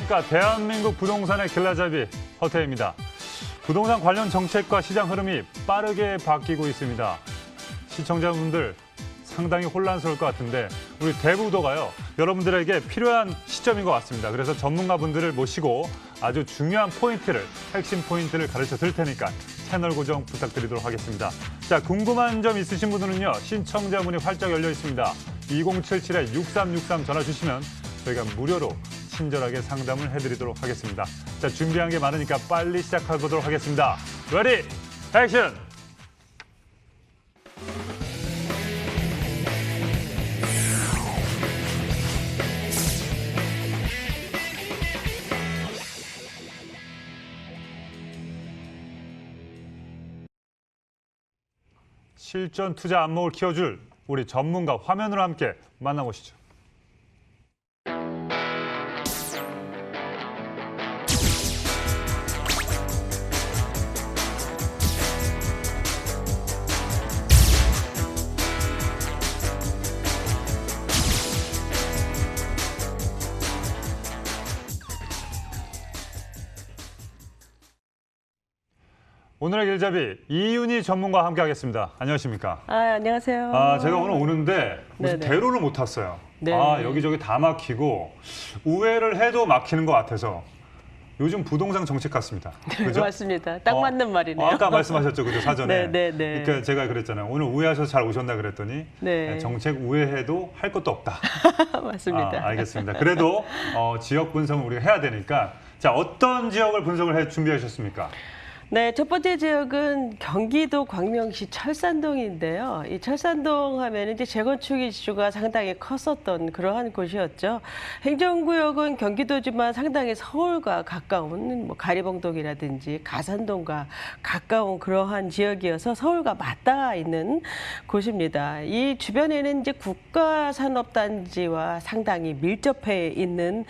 안녕하십니까. 대한민국 부동산의 길라잡이 허태입니다. 부동산 관련 정책과 시장 흐름이 빠르게 바뀌고 있습니다. 시청자분들 상당히 혼란스러울 것 같은데 우리 대부도가요. 여러분들에게 필요한 시점인 것 같습니다. 그래서 전문가분들을 모시고 아주 중요한 포인트를, 핵심 포인트를 가르쳐 드릴 테니까 채널 고정 부탁드리도록 하겠습니다. 자, 궁금한 점 있으신 분들은요. 신청자문이 활짝 열려 있습니다. 2077-6363 전화 주시면 저희가 무료로 친절하게 상담을 해드리도록 하겠습니다. 자, 준비한 게 많으니까 빨리 시작해보도록 하겠습니다. 레디, 액션! 실전 투자 안목을 키워줄 우리 전문가 화면으로 함께 만나보시죠. 오늘의 길잡이 이윤희 전문가와 함께하겠습니다. 안녕하십니까? 안녕하세요. 제가 오늘 오는데 무슨 네네. 대로를 못 탔어요. 네. 여기저기 다 막히고 우회를 해도 막히는 것 같아서 요즘 부동산 정책 같습니다. 그죠? 맞습니다. 딱 맞는 말이네요. 아까 말씀하셨죠, 그죠? 사전에. 네. 그러니까 제가 그랬잖아요. 오늘 우회하셔서 잘 오셨나 그랬더니 네. 정책 우회해도 할 것도 없다. 맞습니다. 알겠습니다. 그래도 지역 분석은 우리가 해야 되니까 자, 어떤 지역을 분석을 준비하셨습니까? 네, 첫 번째 지역은 경기도 광명시 철산동인데요. 이 철산동 하면 이제 재건축 이슈가 상당히 컸었던 그러한 곳이었죠. 행정구역은 경기도지만 상당히 서울과 가까운 가리봉동이라든지 가산동과 가까운 그러한 지역이어서 서울과 맞닿아 있는 곳입니다. 이 주변에는 이제 국가산업단지와 상당히 밀접해 있는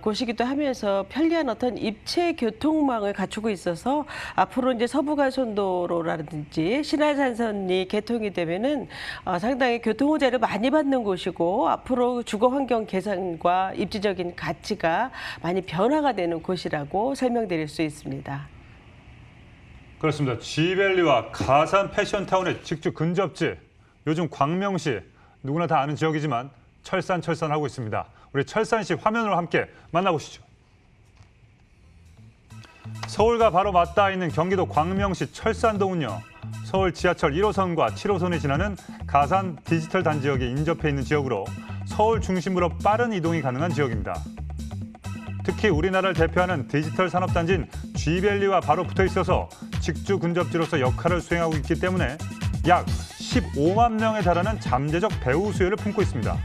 곳이기도 하면서 편리한 어떤 입체 교통망을 갖추고 있어서 앞으로 이제 서부간선도로라든지 신안산선이 개통이 되면은 상당히 교통 호재를 많이 받는 곳이고 앞으로 주거 환경 개선과 입지적인 가치가 많이 변화가 되는 곳이라고 설명드릴 수 있습니다. 그렇습니다. G밸리와 가산 패션타운의 직주 근접지. 요즘 광명시 누구나 다 아는 지역이지만 철산하고 있습니다. 우리 철산시 화면으로 함께 만나보시죠. 서울과 바로 맞닿아 있는 경기도 광명시 철산동은요. 서울 지하철 1호선과 7호선이 지나는 가산 디지털 단지역에 인접해 있는 지역으로 서울 중심부로 빠른 이동이 가능한 지역입니다. 특히 우리나라를 대표하는 디지털 산업단지인 G밸리와 바로 붙어 있어서 직주 근접지로서 역할을 수행하고 있기 때문에 약 15만 명에 달하는 잠재적 배후 수요를 품고 있습니다.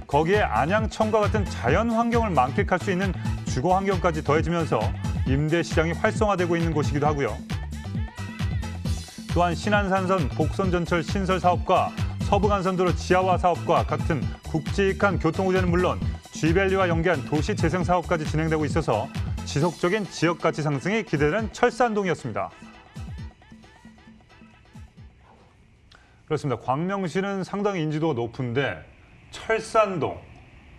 거기에 안양청과 같은 자연 환경을 만끽할 수 있는 주거 환경까지 더해지면서 임대 시장이 활성화되고 있는 곳이기도 하고요. 또한 신안산선 복선전철 신설 사업과 서부간선도로 지하화 사업과 같은 굵직한 교통호재는 물론 G밸리와 연계한 도시 재생 사업까지 진행되고 있어서 지속적인 지역 가치 상승이 기대되는 철산동이었습니다. 그렇습니다. 광명시는 상당히 인지도가 높은데 철산동,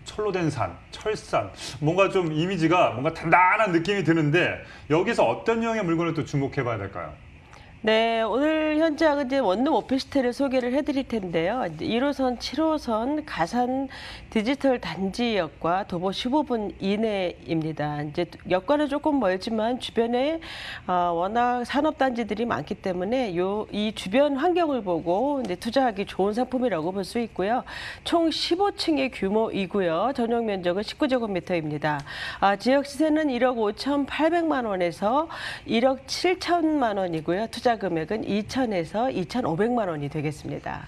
철로 된 산, 철산, 뭔가 좀 이미지가 뭔가 단단한 느낌이 드는데 여기서 어떤 유형의 물건을 또 주목해 봐야 될까요? 네, 오늘 현장은 이제 원룸 오피스텔을 소개를 해드릴 텐데요. 1호선, 7호선 가산 디지털 단지역과 도보 15분 이내입니다. 이제 역과는 조금 멀지만 주변에 워낙 산업단지들이 많기 때문에 이 주변 환경을 보고 이제 투자하기 좋은 상품이라고 볼 수 있고요. 총 15층의 규모이고요. 전용 면적은 19제곱미터입니다. 지역 시세는 1억 5,800만 원에서 1억 7천만 원이고요. 투자 금액은 2,000에서 2,500만 원이 되겠습니다.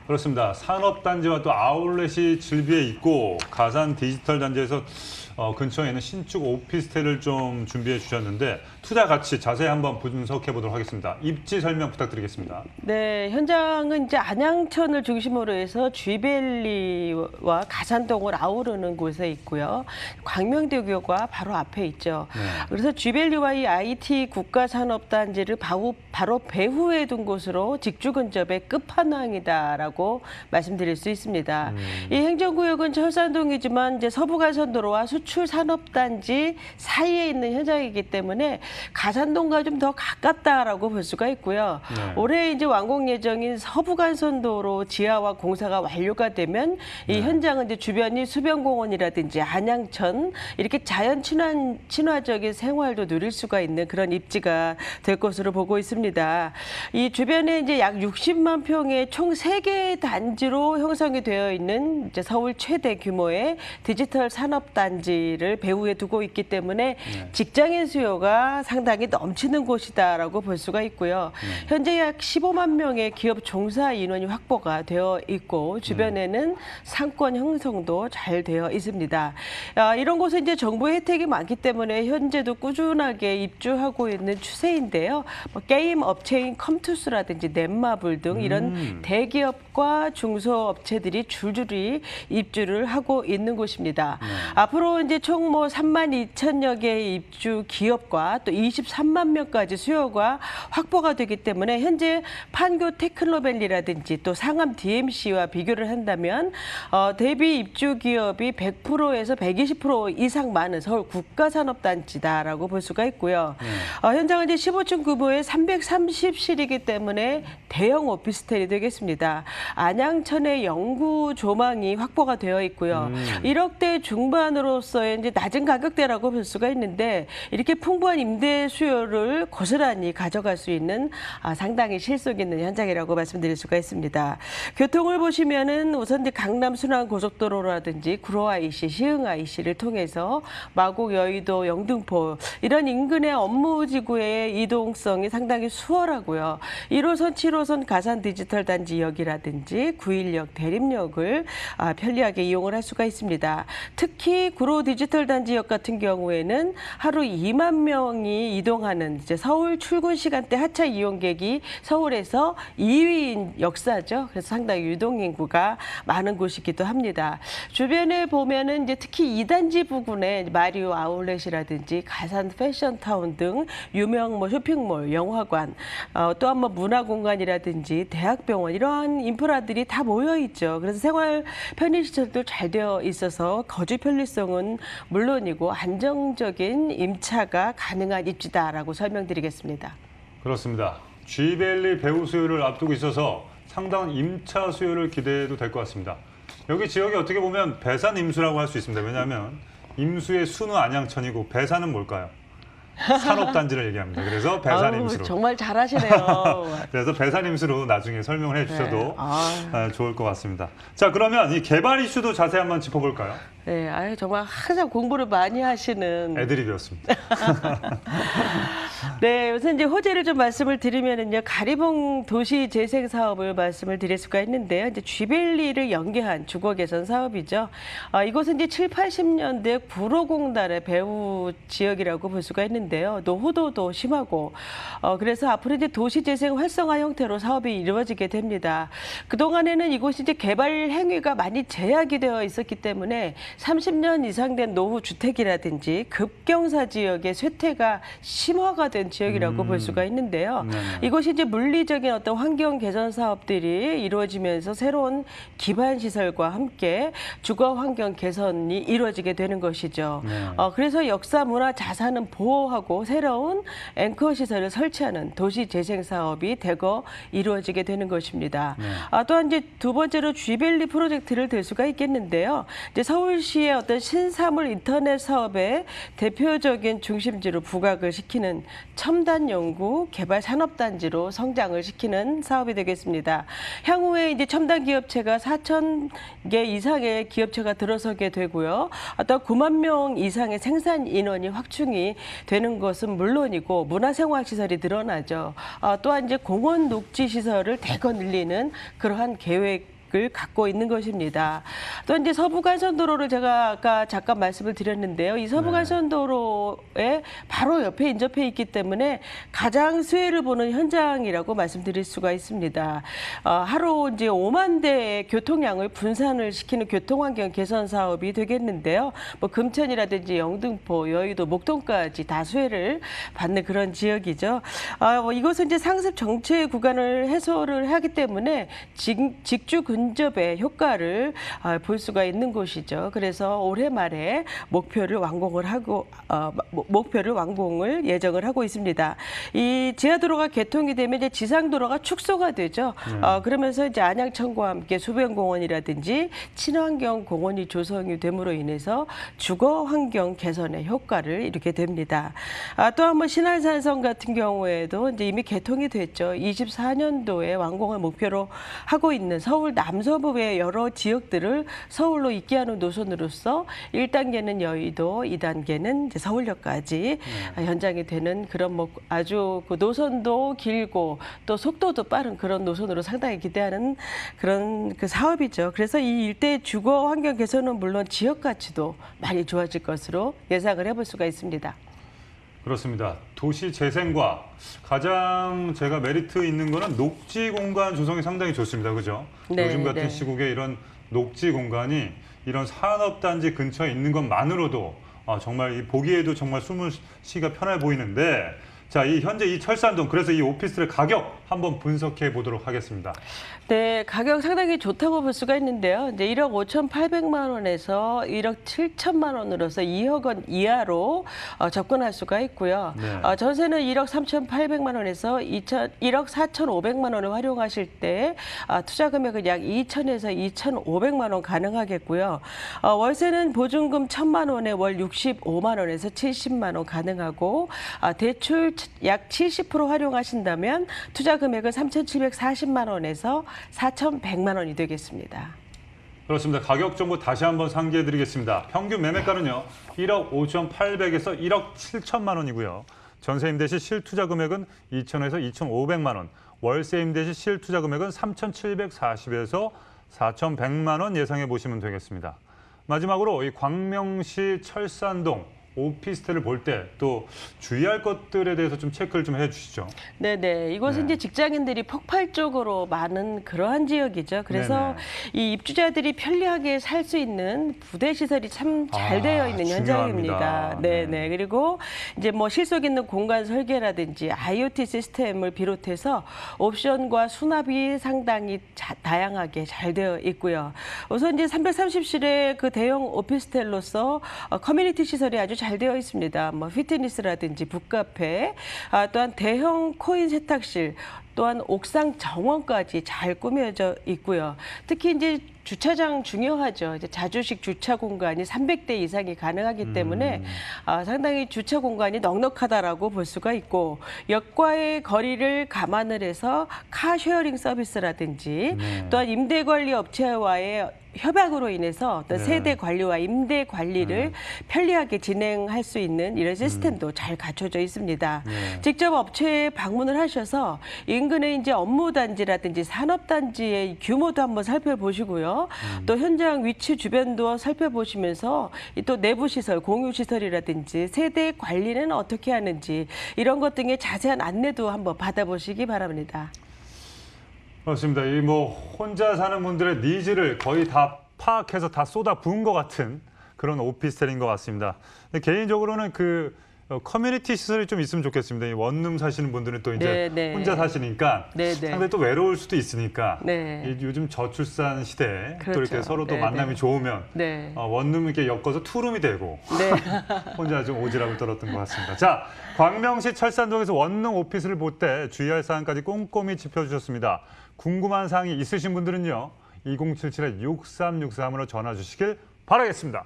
그렇습니다. 산업단지와 또 아울렛이 질비해 있고 가산 디지털 단지에서 근처에 있는 신축 오피스텔을 좀 준비해 주셨는데 투자 가치 자세히 한번 분석해 보도록 하겠습니다. 입지 설명 부탁드리겠습니다. 네, 현장은 이제 안양천을 중심으로 해서 G밸리와 가산동을 아우르는 곳에 있고요. 광명대교가 바로 앞에 있죠. 네. 그래서 G밸리와 이 IT 국가산업단지를 바로 배후에 둔 곳으로 직주 근접의 끝판왕이다라고 현장이라고 말씀드릴 수 있습니다. 이 행정구역은 철산동이지만 이제 서부간선도로와 수출산업단지 사이에 있는 현장이기 때문에 가산동과 좀 더 가깝다라고 볼 수가 있고요. 네. 올해 이제 완공 예정인 서부간선도로 지하화 공사가 완료가 되면 이 현장은 이제 주변이 수변공원이라든지 안양천 이렇게 자연 친화적인 생활도 누릴 수가 있는 그런 입지가 될 것으로 보고 있습니다. 이 주변에 이제 약 60만 평의 총 3개의 단지로 형성이 되어 있는 이제 서울 최대 규모의 디지털 산업 단지를 배후에 두고 있기 때문에 직장인 수요가 상당히 넘치는 곳이다라고 볼 수가 있고요. 현재 약 15만 명의 기업 종사 인원이 확보가 되어 있고 주변에는 상권 형성도 잘 되어 있습니다. 이런 곳은 이제 정부의 혜택이 많기 때문에 현재도 꾸준하게 입주하고 있는 추세인데요. 뭐 게임 업체인 컴투스라든지 넷마블 등 이런 대기업과 중소업체들이 줄줄이 입주를 하고 있는 곳입니다. 앞으로 이제 총 뭐 3만 2천여 개의 입주 기업과 또 23만 명까지 수요가 확보가 되기 때문에 현재 판교 테크노밸리라든지 또 상암 DMC와 비교를 한다면 대비 입주 기업이 100%에서 120% 이상 많은 서울 국가산업단지다라고 볼 수가 있고요. 현장은 이제 15층 규모의 330실이기 때문에 대형 오피스텔이 되겠습니다. 안양천의 영구 조망이 확보가 되어 있고요. 1억대 중반으로서의 이제 낮은 가격대라고 볼 수가 있는데 이렇게 풍부한 임대 수요를 고스란히 가져갈 수 있는 상당히 실속 있는 현장이라고 말씀드릴 수가 있습니다. 교통을 보시면은 우선 이제 강남 순환 고속도로라든지 구로와 IC, 시흥 IC를 통해서 마곡, 여의도, 영등포 이런 인근의 업무지구의 이동성이 상당히 수월하고요. 1호선, 7호선 가산 디지털 단지역이라든지 916 대림역을 편리하게 이용을 할 수가 있습니다. 특히 구로 디지털 단지역 같은 경우에는 하루 2만 명이 이동하는 이제 서울 출근 시간대 하차 이용객이 서울에서 2위인 역사죠. 그래서 상당히 유동 인구가 많은 곳이기도 합니다. 주변에 보면은 이제 특히 2단지 부근에 마리오 아울렛이라든지 가산 패션타운 등 유명 뭐 쇼핑몰, 영화관, 또 한 번 문화공간이라든지 대학병원 이러한 인프라들이 다 모여 있죠. 그래서 생활 편의시설도 잘 되어 있어서 거주 편리성은 물론이고 안정적인 임차가 가능한 입지다라고 설명드리겠습니다. 그렇습니다. G밸리 배후 수요를 앞두고 있어서 상당한 임차 수요를 기대해도 될 것 같습니다. 여기 지역이 어떻게 보면 배산 임수라고 할 수 있습니다. 왜냐하면 임수의 수는 안양천이고 배산은 뭘까요? 산업단지를 얘기합니다. 그래서 배산 임수로. 정말 잘하시네요. 그래서 배산 임수로 나중에 설명을 해주셔도 좋을 것 같습니다. 자, 그러면 이 개발 이슈도 자세히 한번 짚어볼까요? 네, 정말 항상 공부를 많이 하시는 애드립이었습니다. 네, 우선 이제 호재를 좀 말씀을 드리면은요, 가리봉 도시 재생 사업을 말씀을 드릴 수가 있는데요. 이제 G밸리를 연계한 주거 개선 사업이죠. 이곳은 이제 7, 80년대 구로공단의 배후 지역이라고 볼 수가 있는데요. 노후도도 심하고, 그래서 앞으로 이제 도시 재생 활성화 형태로 사업이 이루어지게 됩니다. 그 동안에는 이곳이 이제 개발 행위가 많이 제약이 되어 있었기 때문에 30년 이상 된 노후 주택이라든지 급경사 지역의 쇠퇴가 심화가 된 지역이라고 볼 수가 있는데요. 이곳이 이제 물리적인 어떤 환경 개선 사업들이 이루어지면서 새로운 기반 시설과 함께 주거 환경 개선이 이루어지게 되는 것이죠. 그래서 역사 문화 자산은 보호하고 새로운 앵커 시설을 설치하는 도시 재생 사업이 대거 이루어지게 되는 것입니다. 또한 이제 두 번째로 G밸리 프로젝트를 들 수가 있겠는데요. 이제 서울시의 어떤 신사물 인터넷 사업의 대표적인 중심지로 부각을 시키는 첨단 연구 개발 산업단지로 성장을 시키는 사업이 되겠습니다. 향후에 이제 첨단 기업체가 4,000개 이상의 기업체가 들어서게 되고요. 또 9만 명 이상의 생산 인원이 확충이 되는 것은 물론이고 문화생활시설이 늘어나죠. 또한 이제 공원 녹지 시설을 대거 늘리는 그러한 계획 계획을 갖고 있는 것입니다. 또 이제 서부간선도로를 제가 아까 잠깐 말씀을 드렸는데요. 이 서부간선도로에 바로 옆에 인접해 있기 때문에 가장 수혜를 보는 현장이라고 말씀드릴 수가 있습니다. 하루 이제 5만 대의 교통량을 분산을 시키는 교통환경 개선 사업이 되겠는데요. 뭐 금천이라든지 영등포, 여의도, 목동까지 다 수혜를 받는 그런 지역이죠. 뭐 이것은 이제 상습 정체 구간을 해소를 하기 때문에 직주 근접의 효과를 볼 수가 있는 곳이죠. 그래서 올해 말에 목표를 완공을 예정을 하고 있습니다. 이 지하도로가 개통이 되면 이제 지상도로가 축소가 되죠. 그러면서 이제 안양천과 함께 수변공원이라든지 친환경공원이 조성이 됨으로 인해서 주거 환경 개선의 효과를 이루게 됩니다. 또 한 번 신안산성 같은 경우에도 이제 이미 개통이 됐죠. 24년도에 완공을 목표로 하고 있는 서울 남서부의 여러 지역들을 서울로 있게하는 노선으로서 1단계는 여의도, 2단계는 이제 서울역까지 연장이 되는 그런 뭐 아주 그 노선도 길고 또 속도도 빠른 그런 노선으로 상당히 기대하는 그런 그 사업이죠. 그래서 이 일대 주거 환경 개선은 물론 지역 가치도 많이 좋아질 것으로 예상을 해볼 수가 있습니다. 그렇습니다. 도시 재생과 가장 제가 메리트 있는 거는 녹지 공간 조성이 상당히 좋습니다. 그죠? 네, 요즘 같은 네. 시국에 이런 녹지 공간이 이런 산업단지 근처에 있는 것만으로도 정말 이 보기에도 정말 숨을 쉬기가 편해 보이는데 자, 현재 이 철산동, 그래서 이 오피스텔 가격 한번 분석해 보도록 하겠습니다. 네, 가격 상당히 좋다고 볼 수가 있는데요. 이제 1억 5,800만 원에서 1억 7천만 원으로서 2억 원 이하로 접근할 수가 있고요. 네. 전세는 1억 3,800만 원에서 1억 4,500만 원을 활용하실 때 투자 금액은 약 2천에서 2,500만 원 가능하겠고요. 월세는 보증금 1,000만 원에 월 65만 원에서 70만 원 가능하고 대출 약 70% 활용하신다면 투자 금액은 3,740만 원에서 4,100만 원이 되겠습니다. 그렇습니다. 가격 정보 다시 한번 상기해 드리겠습니다. 평균 매매가는요. 1억 5,800에서 1억 7천만 원이고요. 전세 임대 시 실투자 금액은 2천에서 2,500만 원, 월세 임대 시 실투자 금액은 3,740에서 4,100만 원 예상해 보시면 되겠습니다. 마지막으로 이 광명시 철산동 오피스텔을 볼 때 또 주의할 것들에 대해서 좀 체크를 좀 해주시죠. 네네. 이곳은 네. 이제 직장인들이 폭발적으로 많은 그러한 지역이죠. 그래서 네네. 이 입주자들이 편리하게 살 수 있는 부대 시설이 참 잘 되어 있는 현장입니다. 중요합니다. 네네. 네. 그리고 이제 뭐 실속 있는 공간 설계라든지 IoT 시스템을 비롯해서 옵션과 수납이 상당히 다양하게 잘 되어 있고요. 우선 이제 330실의 그 대형 오피스텔로서 커뮤니티 시설이 아주 잘 되어 있습니다. 뭐 피트니스라든지 북카페, 또한 대형 코인 세탁실, 또한 옥상 정원까지 잘 꾸며져 있고요. 특히 이제 주차장 중요하죠. 이제 자주식 주차 공간이 300대 이상이 가능하기 때문에 상당히 주차 공간이 넉넉하다라고 볼 수가 있고 역과의 거리를 감안을 해서 카쉐어링 서비스라든지 또한 임대 관리 업체와의 협약으로 인해서 어떤 네. 세대 관리와 임대 관리를 편리하게 진행할 수 있는 이런 시스템도 잘 갖춰져 있습니다. 네. 직접 업체에 방문을 하셔서 인근의 이제 업무단지라든지 산업단지의 규모도 한번 살펴보시고요. 또 현장 위치 주변도 살펴보시면서 또 내부 시설, 공유 시설이라든지 세대 관리는 어떻게 하는지 이런 것 등의 자세한 안내도 한번 받아보시기 바랍니다. 그렇습니다. 이 뭐 혼자 사는 분들의 니즈를 거의 다 파악해서 다 쏟아 부은 것 같은 그런 오피스텔인 것 같습니다. 근데 개인적으로는 그 커뮤니티 시설이 좀 있으면 좋겠습니다. 이 원룸 사시는 분들은 또 이제 네. 혼자 사시니까 네. 상당히 또 외로울 수도 있으니까 네. 이 요즘 저출산 시대에 또 이렇게 그렇죠. 서로 또 네, 만남이 네. 좋으면 네. 원룸 이렇게 엮어서 투룸이 되고 네. 혼자 좀 오지랖을 떨었던 것 같습니다. 자, 광명시 철산동에서 원룸 오피스를 볼 때 주의할 사항까지 꼼꼼히 짚어주셨습니다. 궁금한 사항이 있으신 분들은요. 2077-6363으로 전화 주시길 바라겠습니다.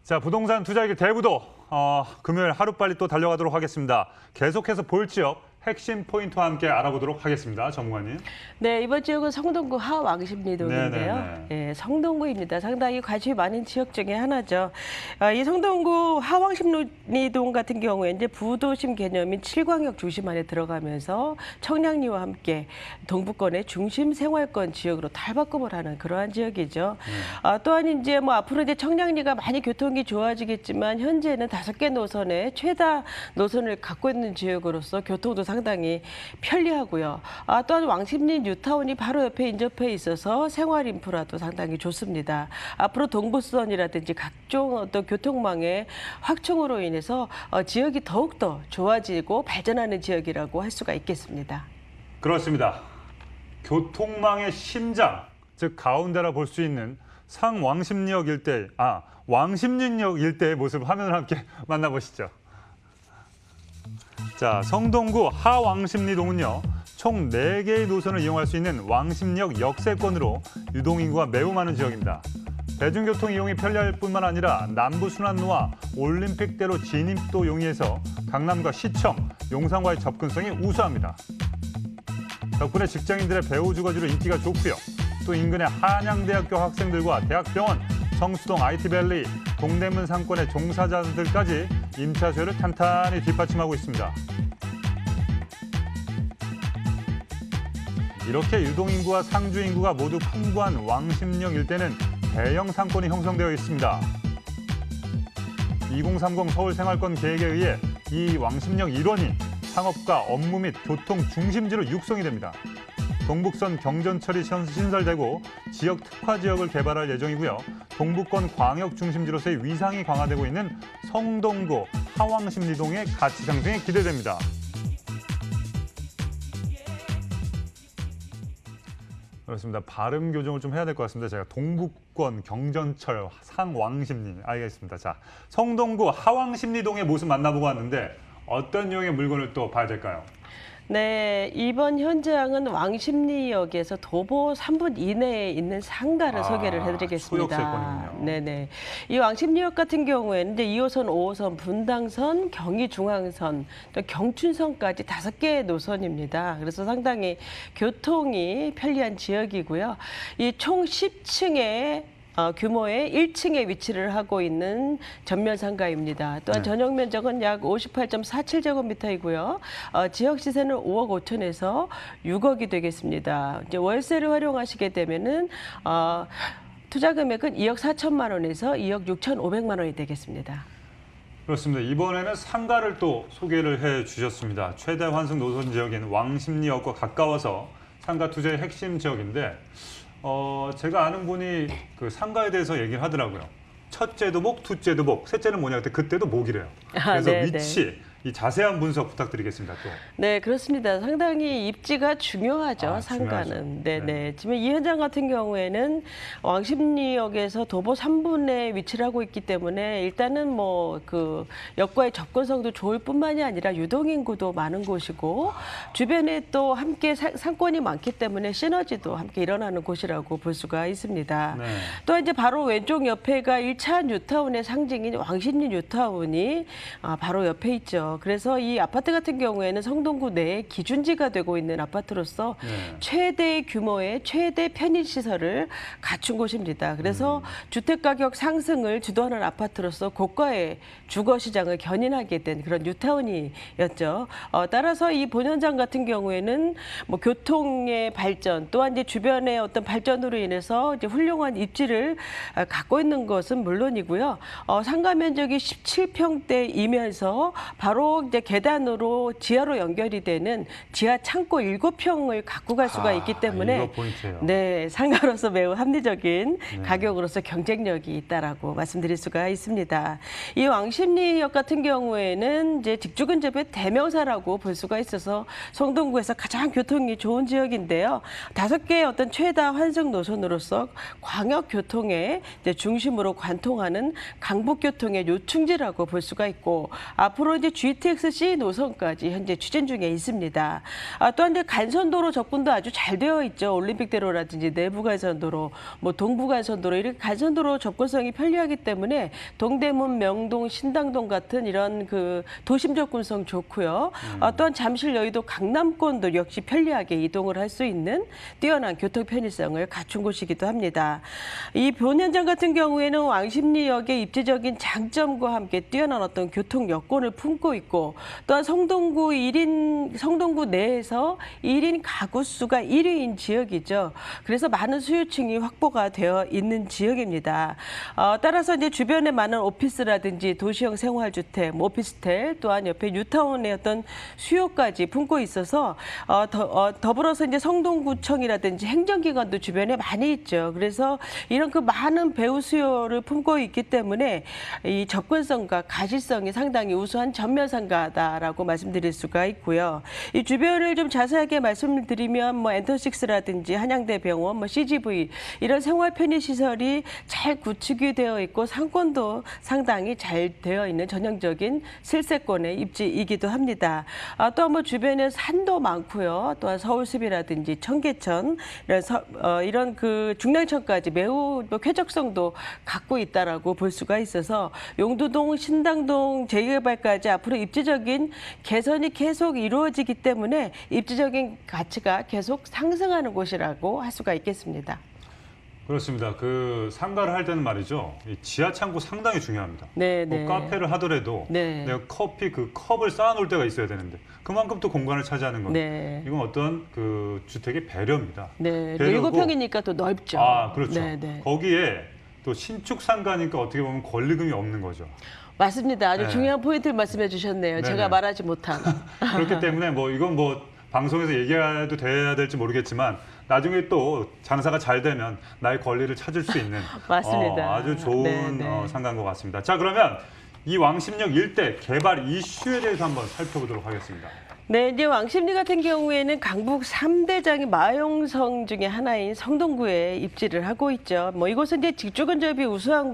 자, 부동산 투자의 길 대부도 금요일 하루빨리 또 달려가도록 하겠습니다. 계속해서 볼 지역 핵심 포인트와 함께 알아보도록 하겠습니다. 전문가님. 네, 이번 지역은 성동구 하왕십리동인데요. 네네네. 예, 성동구입니다. 상당히 관심이 많은 지역 중에 하나죠. 이 성동구 하왕십리동 같은 경우에 이제 부도심 개념인 7광역 중심 안에 들어가면서 청량리와 함께 동부권의 중심 생활권 지역으로 탈바꿈을 하는 그러한 지역이죠. 또한 이제 뭐 앞으로 이제 청량리가 많이 교통이 좋아지겠지만 현재는 5개 노선의 최다 노선을 갖고 있는 지역으로서 교통도 상당히 편리하고요. 또한 왕십리 뉴타운이 바로 옆에 인접해 있어서 생활 인프라도 상당히 좋습니다. 앞으로 동부선이라든지 각종 어떤 교통망의 확충으로 인해서 지역이 더욱더 좋아지고 발전하는 지역이라고 할 수가 있겠습니다. 그렇습니다. 교통망의 심장, 즉 가운데라 볼 수 있는 상왕십리역 일대, 왕십리역 일대의 모습 화면을 함께 만나보시죠. 자, 성동구 하왕십리동은요, 총 4개의 노선을 이용할 수 있는 왕십리역 역세권으로 유동인구가 매우 많은 지역입니다. 대중교통 이용이 편리할 뿐만 아니라 남부순환로와 올림픽대로 진입도 용이해서 강남과 시청, 용산과의 접근성이 우수합니다. 덕분에 직장인들의 배우 주거지로 인기가 좋고요. 또 인근의 한양대학교 학생들과 대학병원, 성수동 IT밸리, 동대문 상권의 종사자들까지 임차 수요를 탄탄히 뒷받침하고 있습니다. 이렇게 유동인구와 상주인구가 모두 풍부한 왕십리역 일대는 대형 상권이 형성되어 있습니다. 2030 서울생활권 계획에 의해 이 왕십리역 일원이 상업과 업무 및 교통 중심지로 육성이 됩니다. 동북선 경전철이 신설되고 지역 특화 지역을 개발할 예정이고요. 동부권 광역 중심지로서의 위상이 강화되고 있는 성동구 하왕십리동의 가치 상승이 기대됩니다. 그렇습니다. 발음 교정을 좀 해야 될 것 같습니다. 제가 동북권 경전철 상왕십리 알겠습니다. 자, 성동구 하왕십리동의 모습 만나보고 왔는데 어떤 유형의 물건을 또 봐야 될까요? 네, 이번 현장은 왕십리역에서 도보 3분 이내에 있는 상가를 소개를 해드리겠습니다. 소역세권이군요. 네네. 이 왕십리역 같은 경우에는 이제 2호선, 5호선, 분당선, 경의중앙선, 또 경춘선까지 5개의 노선입니다. 그래서 상당히 교통이 편리한 지역이고요. 이 총 10층의 규모의 1층에 위치를 하고 있는 전면 상가입니다. 또한 전용 면적은 약 58.47제곱미터이고요. 지역 시세는 5억 5천에서 6억이 되겠습니다. 이제 월세를 활용하시게 되면은 투자 금액은 2억 4천만 원에서 2억 6천5백만 원이 되겠습니다. 그렇습니다. 이번에는 상가를 또 소개를 해주셨습니다. 최대 환승 노선 지역인 왕십리역과 가까워서 상가 투자의 핵심 지역인데 제가 아는 분이 그 상가에 대해서 얘기를 하더라고요. 첫째도 목, 둘째도 목, 셋째는 뭐냐 그때도 목이래요. 그래서 네네. 위치, 이 자세한 분석 부탁드리겠습니다. 또. 네, 그렇습니다. 상당히 입지가 중요하죠, 상가는. 중요하죠. 네네. 지금 이 현장 같은 경우에는 왕십리역에서 도보 3분에 위치를 하고 있기 때문에 일단은 뭐 그 역과의 접근성도 좋을 뿐만이 아니라 유동인구도 많은 곳이고 주변에 또 함께 상권이 많기 때문에 시너지도 함께 일어나는 곳이라고 볼 수가 있습니다. 네. 또 이제 바로 왼쪽 옆에가 1차 뉴타운의 상징인 왕십리 뉴타운이 바로 옆에 있죠. 그래서 이 아파트 같은 경우에는 성동구 내에 기준지가 되고 있는 아파트로서 최대 규모의 최대 편의시설을 갖춘 곳입니다. 그래서 주택가격 상승을 주도하는 아파트로서 고가의 주거시장을 견인하게 된 그런 뉴타운이었죠. 따라서 이 본현장 같은 경우에는 뭐 교통의 발전 또한 이제 주변의 어떤 발전으로 인해서 이제 훌륭한 입지를 갖고 있는 것은 물론이고요. 상가 면적이 17평대이면서 바로 이제 계단으로 지하로 연결이 되는 지하 창고 7평을 갖고 갈 수가 있기 때문에 이거 포인트예요. 네, 상가로서 매우 합리적인 가격으로서 경쟁력이 있다라고 말씀드릴 수가 있습니다. 이 왕십리역 같은 경우에는 이제 직주근접의 대명사라고 볼 수가 있어서 성동구에서 가장 교통이 좋은 지역인데요. 5개의 어떤 최다 환승 노선으로서 광역 교통의 중심으로 관통하는 강북 교통의 요충지라고 볼 수가 있고 앞으로 이제 GTX-C 노선까지 현재 추진 중에 있습니다. 또한 이제 간선도로 접근도 아주 잘 되어 있죠. 올림픽대로라든지 내부 간선도로, 뭐 동부 간선도로 이렇게 간선도로 접근성이 편리하기 때문에 동대문, 명동, 신당동 같은 이런 그 도심 접근성 좋고요. 또한 잠실, 여의도, 강남권도 역시 편리하게 이동을 할 수 있는 뛰어난 교통 편의성을 갖춘 곳이기도 합니다. 이 본현장 같은 경우에는 왕십리역의 입지적인 장점과 함께 뛰어난 어떤 교통 여건을 품고 있고 또한 성동구 내에서 1인 가구 수가 1위인 지역이죠. 그래서 많은 수요층이 확보가 되어 있는 지역입니다. 따라서 이제 주변에 많은 오피스라든지 도시형 생활주택, 뭐 오피스텔 또한 옆에 뉴타운의 어떤 수요까지 품고 있어서 더불어서 이제 성동구청이라든지 행정기관도 주변에 많이 있죠. 그래서 이런 그 많은 배후 수요를 품고 있기 때문에 이 접근성과 가시성이 상당히 우수한 전면상가다라고 말씀드릴 수가 있고요. 이 주변을 좀 자세하게 말씀을 드리면 뭐 엔터식스라든지 한양대병원, 뭐 CGV 이런 생활 편의 시설이 잘 구축이 되어 있고 상권도 상당히 잘 되어 있는 전형적인 실세권의 입지이기도 합니다. 또 뭐 주변에 산도 많고요. 또한 서울숲이라든지 청계천 이런 그 중랑천까지 매우 쾌적성도 갖고 있다라고 볼 수가 있어서 용두동, 신당동 재개발까지 앞으로 입지적인 개선이 계속 이루어지기 때문에 입지적인 가치가 계속 상승하는 곳이라고 할 수가 있겠습니다. 그렇습니다. 그 상가를 할 때는 말이죠. 이 지하 창고 상당히 중요합니다. 네, 뭐 네. 카페를 하더라도 네. 내가 커피 그 컵을 쌓아놓을 데가 있어야 되는데 그만큼 또 공간을 차지하는 겁니다. 네. 이건 어떤 그 주택의 배려입니다. 네. 배려고 7평이니까 또 넓죠. 그렇죠. 네, 네. 거기에 또 신축 상가니까 어떻게 보면 권리금이 없는 거죠. 맞습니다. 아주 네. 중요한 포인트를 말씀해 주셨네요. 네네. 제가 말하지 못한. 그렇기 때문에 뭐 이건 뭐 방송에서 얘기해도 돼야 될지 모르겠지만 나중에 또 장사가 잘 되면 나의 권리를 찾을 수 있는 맞습니다. 아주 좋은 네네. 상가인 것 같습니다. 자, 그러면 이 왕십역 일대 개발 이슈에 대해서 한번 살펴보도록 하겠습니다. 네, 이제 왕십리 같은 경우에는 강북 3대장의 마용성 중에 하나인 성동구에 입지를 하고 있죠. 뭐 이곳은 이제 직주 근접이 우수한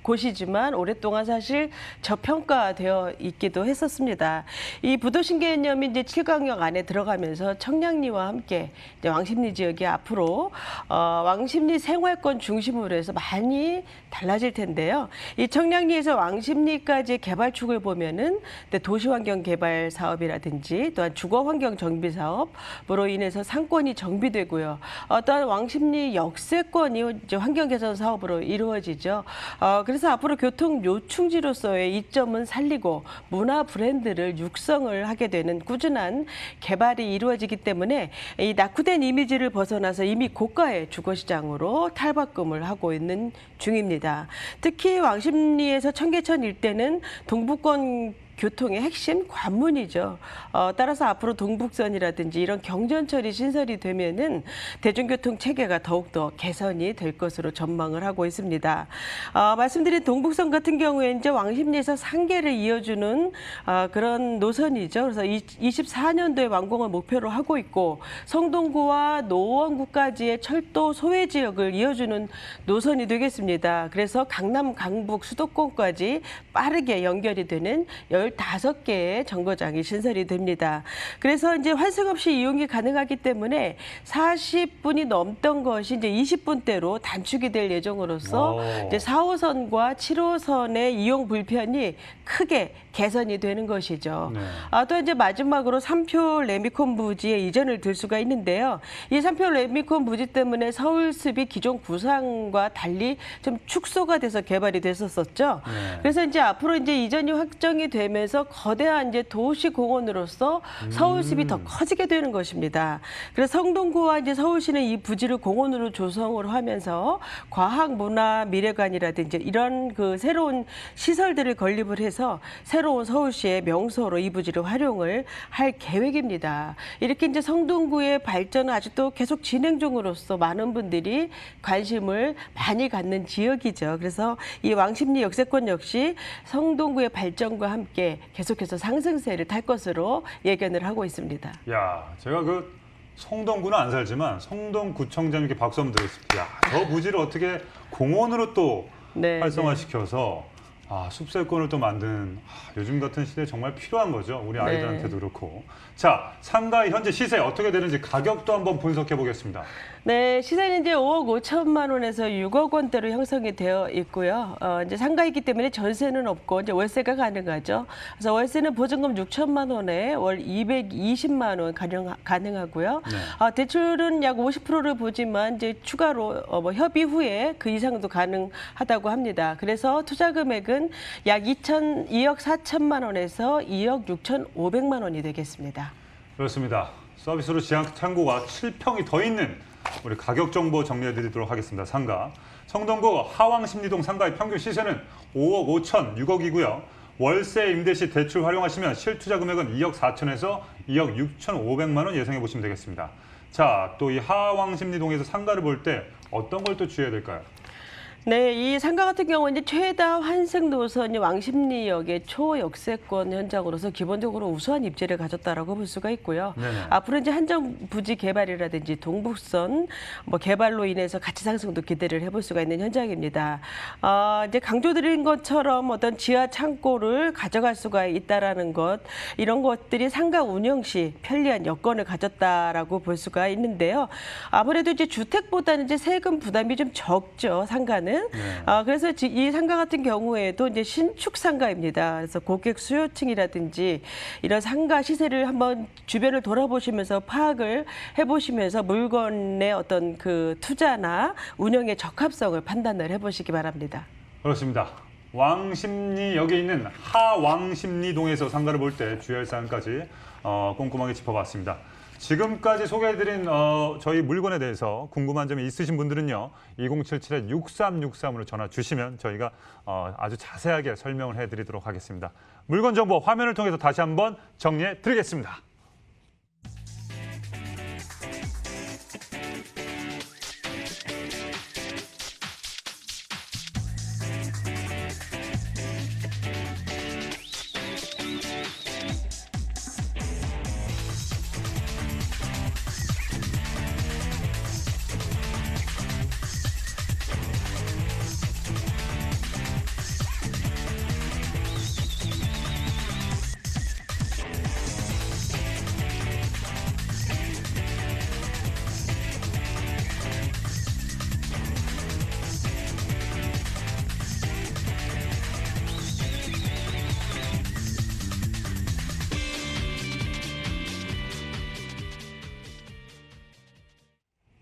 곳이지만 오랫동안 사실 저평가되어 있기도 했었습니다. 이 부도심 개념이 이제 7강역 안에 들어가면서 청량리와 함께 이제 왕십리 지역이 앞으로 왕십리 생활권 중심으로 해서 많이 달라질 텐데요. 이 청량리에서 왕십리까지의 개발축을 보면은 도시환경 개발 사업이라든지 또한 주거환경 정비 사업으로 인해서 상권이 정비되고요. 또한 왕십리 역세권이 이제 환경 개선 사업으로 이루어지죠. 그래서 앞으로 교통 요충지로서의 이점은 살리고 문화 브랜드를 육성을 하게 되는 꾸준한 개발이 이루어지기 때문에 이 낙후된 이미지를 벗어나서 이미 고가의 주거시장으로 탈바꿈을 하고 있는 중입니다. 특히 왕십리에서 청계천 일대는 동부권 교통의 핵심 관문이죠. 따라서 앞으로 동북선이라든지 이런 경전철이 신설이 되면은 대중교통 체계가 더욱더 개선이 될 것으로 전망을 하고 있습니다. 말씀드린 동북선 같은 경우에 이제 왕십리에서 상계를 이어주는 그런 노선이죠. 그래서 24년도에 완공을 목표로 하고 있고 성동구와 노원구까지의 철도 소외 지역을 이어주는 노선이 되겠습니다. 그래서 강남, 강북, 수도권까지 빠르게 연결이 되는 15개의 정거장이 신설이 됩니다. 그래서 이제 환승 없이 이용이 가능하기 때문에 40분이 넘던 것이 이제 20분대로 단축이 될 예정으로서 이제 4호선과 7호선의 이용 불편이 크게 개선이 되는 것이죠. 네. 또 이제 마지막으로 삼표 레미콘 부지에 이전을 들 수가 있는데요. 이 삼표 레미콘 부지 때문에 서울숲이 기존 구상과 달리 좀 축소가 돼서 개발이 됐었었죠. 네. 그래서 이제 앞으로 이제 이전이 확정이 되면서 거대한 이제 도시 공원으로서 서울숲이 더 커지게 되는 것입니다. 그래서 성동구와 이제 서울시는 이 부지를 공원으로 조성을 하면서 과학, 문화, 미래관이라든지 이런 그 새로운 시설들을 건립을 해서 새로운 서울시의 명소로 이 부지를 활용을 할 계획입니다. 이렇게 이제 성동구의 발전은 아직도 계속 진행 중으로서 많은 분들이 관심을 많이 갖는 지역이죠. 그래서 이 왕십리 역세권 역시 성동구의 발전과 함께 계속해서 상승세를 탈 것으로 예견을 하고 있습니다. 야, 제가 그 성동구는 안 살지만 성동구청장님께 박수 한번 드리겠습니다. 야, 저 부지를 어떻게 공원으로 또 네, 활성화시켜서 숲세권을 또 만든 요즘 같은 시대에 정말 필요한 거죠. 우리 네. 아이들한테도 그렇고. 자, 상가의 현재 시세 어떻게 되는지 가격도 한번 분석해 보겠습니다. 네, 시세는 이제 5억 5천만 원에서 6억 원대로 형성이 되어 있고요. 이제 상가이기 때문에 전세는 없고 이제 월세가 가능하죠. 그래서 월세는 보증금 6천만 원에 월 220만 원 가능하고요. 네. 대출은 약 50%를 보지만 이제 추가로 뭐 협의 후에 그 이상도 가능하다고 합니다. 그래서 투자 금액은 약 2억 4천만 원에서 2억 6천5백만 원이 되겠습니다. 그렇습니다. 서비스로 지하 창고가 7평이 더 있는 우리 가격 정보 정리해 드리도록 하겠습니다. 상가. 성동구 하왕십리동 상가의 평균 시세는 5억 5천, 6억이고요. 월세 임대 시 대출 활용하시면 실투자 금액은 2억 4천에서 2억 6천5백만 원 예상해 보시면 되겠습니다. 자, 또 이 하왕십리동에서 상가를 볼 때 어떤 걸 또 주의해야 될까요? 네, 이 상가 같은 경우는 이제 최다 환승 노선이 왕십리역의 초역세권 현장으로서 기본적으로 우수한 입지를 가졌다라고 볼 수가 있고요. 네네. 앞으로 이제 한정 부지 개발이라든지 동북선 뭐 개발로 인해서 가치 상승도 기대를 해볼 수가 있는 현장입니다. 이제 강조드린 것처럼 어떤 지하 창고를 가져갈 수가 있다라는 것, 이런 것들이 상가 운영 시 편리한 여건을 가졌다라고 볼 수가 있는데요. 아무래도 이제 주택보다는 이제 세금 부담이 좀 적죠, 상가는. 네. 그래서 이 상가 같은 경우에도 이제 신축 상가입니다. 그래서 고객 수요층이라든지 이런 상가 시세를 한번 주변을 돌아보시면서 파악을 해보시면서 물건의 어떤 그 투자나 운영의 적합성을 판단을 해보시기 바랍니다. 그렇습니다. 왕십리역에 있는 하왕십리동에서 상가를 볼 때 주의할 사항까지 꼼꼼하게 짚어봤습니다. 지금까지 소개해드린 저희 물건에 대해서 궁금한 점이 있으신 분들은요. 2077-6363으로 전화 주시면 저희가 아주 자세하게 설명을 해드리도록 하겠습니다. 물건 정보 화면을 통해서 다시 한번 정리해 드리겠습니다.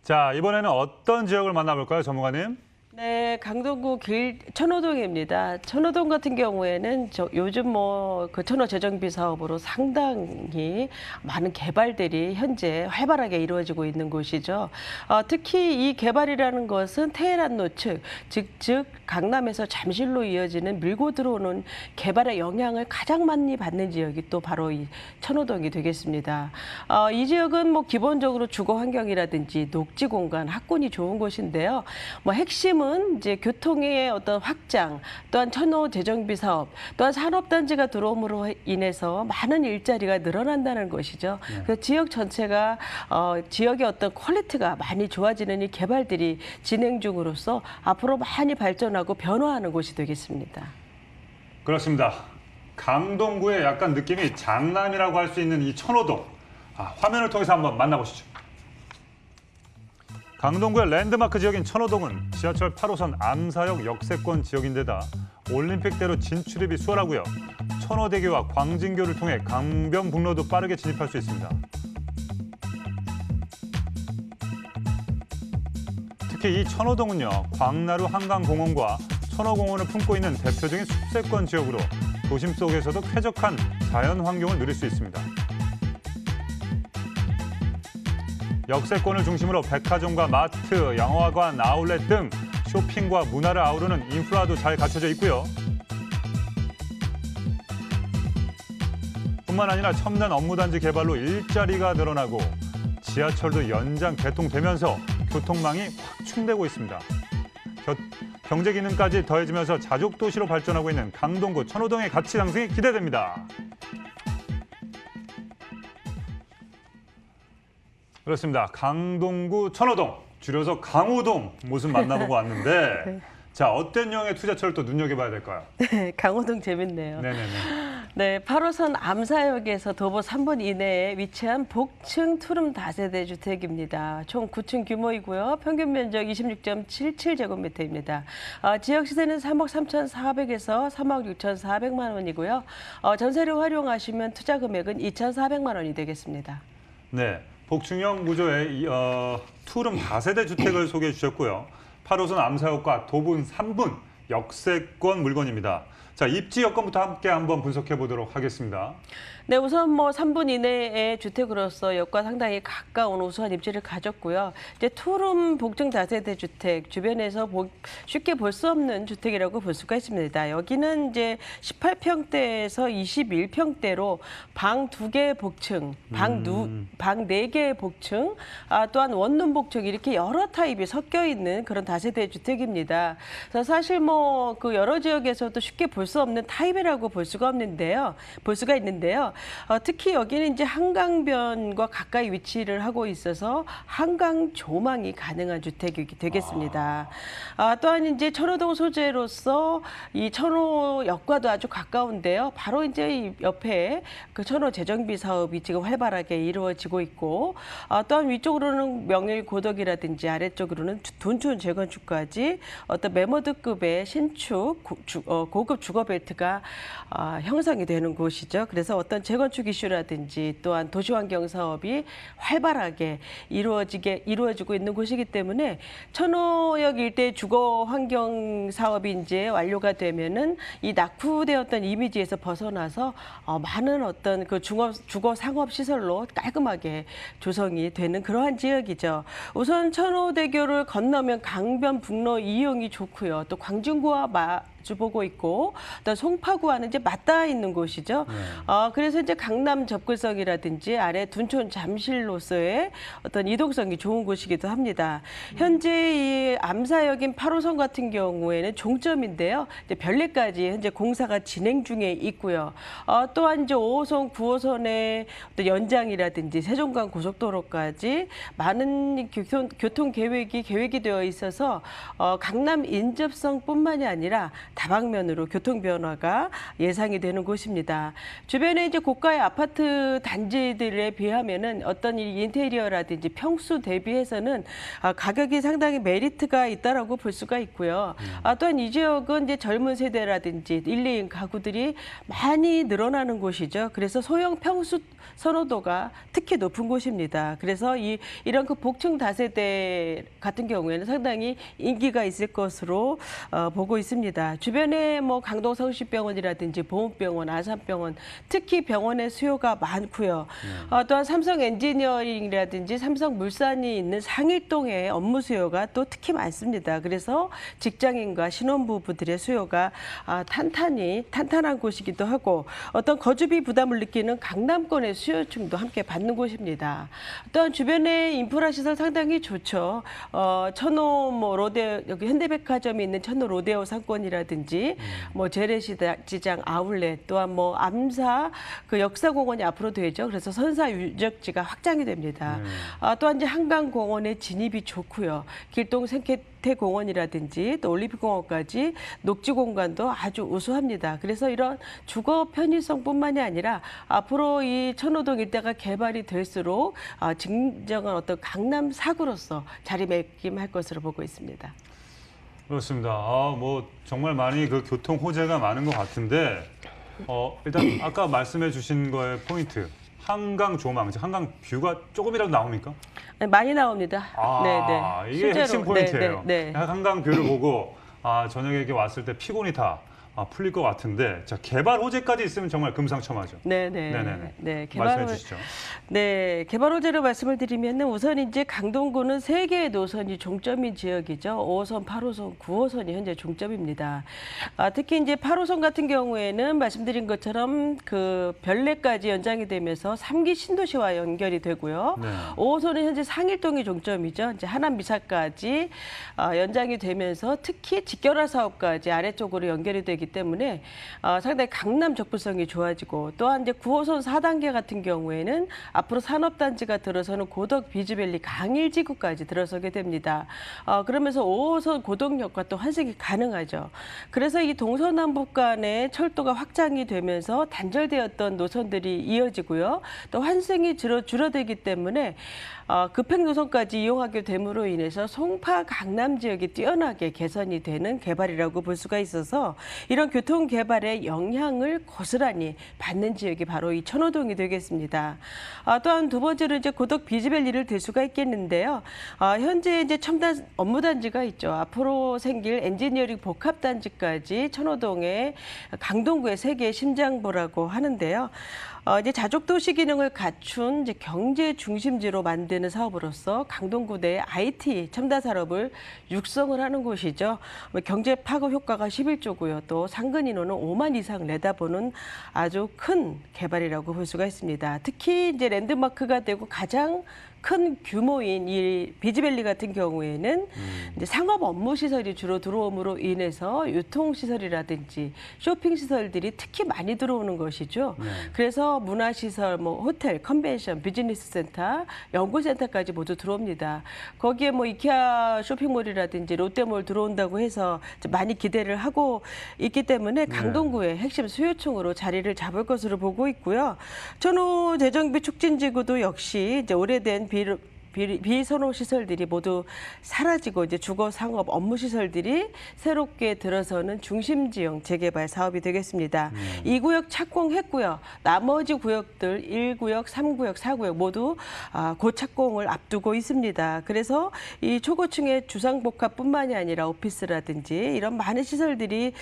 자, 이번에는 어떤 지역을 만나볼까요, 전문가님? 네, 강동구 천호동입니다. 천호동 같은 경우에는 요즘 뭐 그 천호 재정비 사업으로 상당히 많은 개발들이 현재 활발하게 이루어지고 있는 곳이죠. 특히 이 개발이라는 것은 테헤란 노측, 즉 강남에서 잠실로 이어지는 밀고 들어오는 개발의 영향을 가장 많이 받는 지역이 또 바로 이 천호동이 되겠습니다. 이 지역은 뭐 기본적으로 주거 환경이라든지 녹지 공간, 학군이 좋은 곳인데요. 뭐 핵심은 이제 교통의 어떤 확장, 또한 천호 재정비 사업, 또한 산업단지가 들어옴으로 인해서 많은 일자리가 늘어난다는 것이죠. 그래서 지역 전체가 지역의 어떤 퀄리티가 많이 좋아지는 이 개발들이 진행 중으로서 앞으로 많이 발전하고 변화하는 곳이 되겠습니다. 그렇습니다. 강동구의 약간 느낌이 장남이라고 할 수 있는 이 천호동. 화면을 통해서 한번 만나보시죠. 강동구의 랜드마크 지역인 천호동은 지하철 8호선 암사역 역세권 지역인데다 올림픽대로 진출입이 수월하고요. 천호대교와 광진교를 통해 강변북로도 빠르게 진입할 수 있습니다. 특히 이 천호동은요. 광나루 한강공원과 천호공원을 품고 있는 대표적인 숲세권 지역으로 도심 속에서도 쾌적한 자연 환경을 누릴 수 있습니다. 역세권을 중심으로 백화점과 마트, 영화관, 아울렛 등 쇼핑과 문화를 아우르는 인프라도 잘 갖춰져 있고요. 뿐만 아니라 첨단 업무단지 개발로 일자리가 늘어나고 지하철도 연장 개통되면서 교통망이 확충되고 있습니다. 경제 기능까지 더해지면서 자족 도시로 발전하고 있는 강동구 천호동의 가치 상승이 기대됩니다. 그렇습니다. 강동구 천호동, 줄여서 강호동 모습 만나보고 왔는데 자, 어떤 유형의 투자처를 또 눈여겨봐야 될까요? 네, 강호동 재밌네요. 네네네. 네, 8호선 암사역에서 도보 3분 이내에 위치한 복층 투룸 다세대 주택입니다. 총 9층 규모이고요. 평균 면적 26.77제곱미터입니다. 지역 시세는 3억 3,400에서 3억 6,400만 원이고요. 전세를 활용하시면 투자 금액은 2,400만 원이 되겠습니다. 네, 복층형 구조의 투룸 다세대 주택을 소개해 주셨고요. 8호선 암사역과 도분 3분 역세권 물건입니다. 자, 입지 여건부터 함께 한번 분석해 보도록 하겠습니다. 네, 우선 뭐 3분 이내의 주택으로서 역과 상당히 가까운 우수한 입지를 가졌고요. 이제 투룸 복층 다세대 주택 주변에서 쉽게 볼 수 없는 주택이라고 볼 수가 있습니다. 여기는 이제 18평대에서 21평대로 방 2개 복층, 방 4개 복층, 또한 원룸 복층 이렇게 여러 타입이 섞여 있는 그런 다세대 주택입니다. 그래서 사실 뭐 그 여러 지역에서도 쉽게 볼 수 없는 타입이라고 볼 수가 있는데요. 특히 여기는 이제 한강변과 가까이 위치를 하고 있어서 한강 조망이 가능한 주택이 되겠습니다. 또한 이제 천호동 소재로서 이 천호역과도 아주 가까운데요. 바로 이제 이 옆에 그 천호 재정비 사업이 지금 활발하게 이루어지고 있고, 또한 위쪽으로는 명일고덕이라든지 아래쪽으로는 둔촌 재건축까지 어떤 메모드급의 신축 고급 주거벨트가 형성이 되는 곳이죠. 그래서 어떤 재건축 이슈라든지 또한 도시환경 사업이 활발하게 이루어지고 있는 곳이기 때문에 천호역 일대 주거 환경 사업이 이제 완료가 되면은 이 낙후되었던 이미지에서 벗어나서 많은 어떤 그 주거 상업 시설로 깔끔하게 조성이 되는 그러한 지역이죠. 우선 천호대교를 건너면 강변북로 이용이 좋고요. 또 광진구와 마주보고 있고, 또 송파구와는 이제 맞닿아 있는 곳이죠. 그래서 이제 강남 접근성이라든지 아래 둔촌 잠실로서의 어떤 이동성이 좋은 곳이기도 합니다. 현재 이 암사역인 8호선 같은 경우에는 종점인데요. 이제 별내까지 현재 공사가 진행 중에 있고요. 또한 이제 5호선, 9호선의 어떤 연장이라든지 세종간 고속도로까지 많은 교통 계획이 되어 있어서 강남 인접성뿐만이 아니라 다방면으로 교통 변화가 예상이 되는 곳입니다. 주변에 이제 고가의 아파트 단지들에 비하면은 어떤 이 인테리어라든지 평수 대비해서는 가격이 상당히 메리트가 있다라고 볼 수가 있고요. 또한 이 지역은 이제 젊은 세대라든지 1, 2인 가구들이 많이 늘어나는 곳이죠. 그래서 소형 평수 선호도가 특히 높은 곳입니다. 그래서 이런 그 복층 다세대 같은 경우에는 상당히 인기가 있을 것으로 보고 있습니다. 주변에 뭐 강동성시병원이라든지 보훈병원, 아산병원, 특히 병원의 수요가 많고요. 또한 삼성 엔지니어링이라든지 삼성물산이 있는 상일동의 업무 수요가 또 특히 많습니다. 그래서 직장인과 신혼부부들의 수요가 탄탄한 곳이기도 하고, 어떤 거주비 부담을 느끼는 강남권의 수요층도 함께 받는 곳입니다. 또한 주변의 인프라 시설 상당히 좋죠. 천호 뭐 여기 현대백화점이 있는 천호 로데오 상권이라든지 뭐 재래시장 아울렛, 또한 뭐 암사 그 역사공원이 앞으로 되죠. 그래서 선사 유적지가 확장이 됩니다. 또한 이제 한강공원의 진입이 좋고요. 길동 생태공원이라든지 또 올림픽공원까지 녹지 공간도 아주 우수합니다. 그래서 이런 주거 편의성뿐만이 아니라 앞으로 이 천호동 일대가 개발이 될수록 진정한 어떤 강남 사구로서 자리매김할 것으로 보고 있습니다. 그렇습니다. 뭐 정말 많이 그 교통 호재가 많은 것 같은데, 일단 아까 말씀해 주신 거의 포인트, 한강 조망, 한강 뷰가 조금이라도 나옵니까? 네, 많이 나옵니다. 네. 이게 실제로. 핵심 포인트예요. 네. 한강 뷰를 보고 저녁에 이렇게 왔을 때 피곤이 다 풀릴 것 같은데, 자, 개발 호재까지 있으면 정말 금상첨화죠. 네네. 말씀해 주시죠. 네, 개발 호재로 말씀을 드리면 우선 이제 강동구는 3개의 노선이 종점인 지역이죠. 5호선, 8호선, 9호선이 현재 종점입니다. 특히 이제 8호선 같은 경우에는 말씀드린 것처럼 그 별내까지 연장이 되면서 3기 신도시와 연결이 되고요. 5호선은 현재 상일동이 종점이죠. 이제 하남 미사까지 연장이 되면서 특히 직결화 사업까지 아래쪽으로 연결이 되기 지역이기 때문에 상당히 강남 접근성이 좋아지고 또한 이제 9호선 4단계 같은 경우에는 앞으로 산업단지가 들어서는 고덕 비즈밸리 강일지구까지 들어서게 됩니다. 그러면서 5호선 고덕역과 또 환승이 가능하죠. 그래서 이 동서남북 간의 철도가 확장이 되면서 단절되었던 노선들이 이어지고요. 또 환승이 줄어들기 때문에 급행 노선까지 이용하게 됨으로 인해서 송파 강남 지역이 뛰어나게 개선이 되는 개발이라고 볼 수가 있어서 이런 교통 개발의 영향을 고스란히 받는 지역이 바로 이 천호동이 되겠습니다. 또한 두 번째로 이제 고덕 비즈밸리를 들 수가 있겠는데요. 현재 이제 첨단 업무단지가 있죠. 앞으로 생길 엔지니어링 복합단지까지 천호동의 강동구의 세계의 심장부라고 하는데요. 이제 자족 도시 기능을 갖춘 이제 경제 중심지로 만드는 사업으로서 강동구 내 IT 첨단 산업을 육성을 하는 곳이죠. 경제 파급 효과가 11조고요. 또 상근 인원은 5만 이상 내다보는 아주 큰 개발이라고 볼 수가 있습니다. 특히 이제 랜드마크가 되고 가장 큰 규모인 이 비즈밸리 같은 경우에는 이제 상업 업무 시설이 주로 들어옴으로 인해서 유통 시설이라든지 쇼핑 시설들이 특히 많이 들어오는 것이죠. 그래서 문화 시설, 뭐 호텔, 컨벤션, 비즈니스 센터, 연구센터까지 모두 들어옵니다. 거기에 뭐 이케아 쇼핑몰이라든지 롯데몰 들어온다고 해서 많이 기대를 하고 있기 때문에 강동구의 핵심 수요층으로 자리를 잡을 것으로 보고 있고요. 천호 재정비 촉진지구도 역시 이제 오래된 비선호 시설들이 모두 사라지고 이제 주거 상업 업무 시설들이 새롭게 들어서는 중심지형 재개발 사업이 되겠습니다. 2구역 착공했고요. 나머지 구역들 1구역, 3구역, 4구역 모두 곧 착공을 앞두고 있습니다. 그래서 이 초고층의 주상복합뿐만이 아니라 오피스라든지 이런 많은 시설들이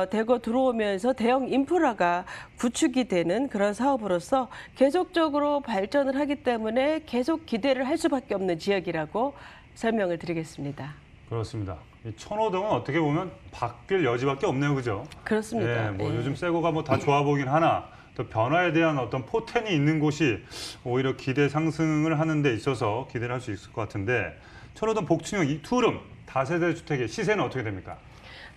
대거 들어오면서 대형 인프라가 구축이 되는 그런 사업으로서 계속적으로 발전을 하기 때문에 계속 기대를 할 수밖에 없는 지역이라고 설명을 드리겠습니다. 그렇습니다. 이 천호동은 어떻게 보면 바뀔 여지밖에 없네요, 그죠? 그렇습니다. 뭐 요즘 새거가 뭐 다 좋아 보긴 하나 또 변화에 대한 어떤 포텐이 있는 곳이 오히려 기대 상승을 하는 데 있어서 기대를 할 수 있을 것 같은데 천호동 복층형 이 투룸 다세대 주택의 시세는 어떻게 됩니까?